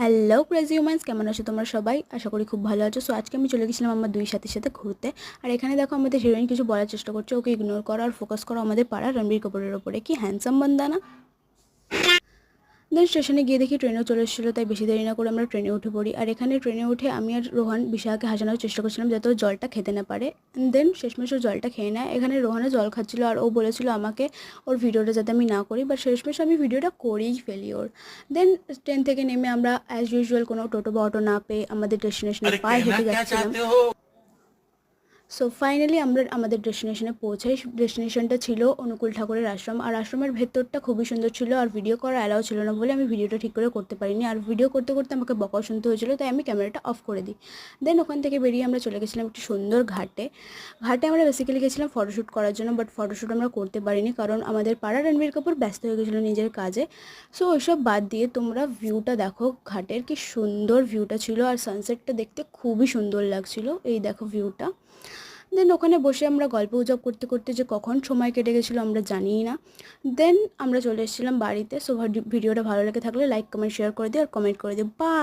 Hello crazy humans, কেমন আছো তোমরা সবাই? আশা করি খুব ভালো আছো। সো আজকে আমি চলে গেছিলাম আমার দুই সাথীর সাথে ঘুরতে। আর এখানে দেখো আমাদের হিরোইন কিছু বলার চেষ্টা করছে, ওকে ইগনোর করো আর ফোকাস করো আমাদের পাড়া রণবীর কাপুরের ওপরে। কি হ্যান্ডসাম বান্দা না? দেন স্টেশনে গিয়ে দেখি ট্রেনেও চলে এসেছিলো, তাই বেশি দেরি না করে আমরা ট্রেনে উঠে পড়ি। আর এখানে ট্রেনে উঠে আমি আর রোহান বিশাখাকে হাসানোর চেষ্টা করছিলাম যাতে ও জলটা খেতে না পারে। দেন শেষমেশ ও জলটা খেয়ে নেয়। এখানে রোহানও জল খাচ্ছিল আর ও বলেছিল আমাকে ওর ভিডিওটা যাতে আমি না করি, বাট শেষমেশ আমি ভিডিওটা করেই ফেলি ওর। দেন ট্রেন থেকে নেমে আমরা অ্যাজ ইউজুয়াল কোনো টোটো বা অটো না পেয়ে আমাদের ডেস্টিনেশনে अरे পায়ে कहना হেঁটে क्या যাচ্ছিলাম। चाहते हो। সো ফাইনালি আমরা আমাদের ডেস্টিনেশনে পৌঁছাই। ডেস্টিনেশনটা ছিল অনুকূল ঠাকুরের আশ্রম। আর আশ্রমের ভেতরটা খুবই সুন্দর ছিল, আর ভিডিও করা অ্যালাউ ছিল না বলে আমি ভিডিওটা ঠিক করে করতে পারিনি। আর ভিডিও করতে করতে আমাকে বকাও শুনতে হয়েছিল, তাই আমি ক্যামেরাটা অফ করে দিই। দেন ওখান থেকে বেরিয়ে আমরা চলে গেছিলাম একটি সুন্দর ঘাটে। ঘাটে আমরা বেসিক্যালি গেছিলাম ফটোশ্যুট করার জন্য, বাট ফটোশ্যুট আমরা করতে পারিনি কারণ আমাদের পাড়া রণবীর কাপুর ব্যস্ত হয়ে গেছিলো নিজের কাজে। সো ওইসব বাদ দিয়ে তোমরা ভিউটা দেখো, ঘাটের কি সুন্দর ভিউটা ছিল, আর সানসেটটা দেখতে খুবই সুন্দর লাগছিল। এই দেখো ভিউটা। দেন ওখানে বসে আমরা গল্পগুজব করতে করতে যে কখন সময় কেটে গেছিলো আমরা জানিই না। দেন আমরা চলে এসেছিলাম বাড়িতে। সো ভিডিওটা ভালো লেগে থাকলে লাইক কমেন্ট শেয়ার করে দিও আর কমেন্ট করে দিও। বাই।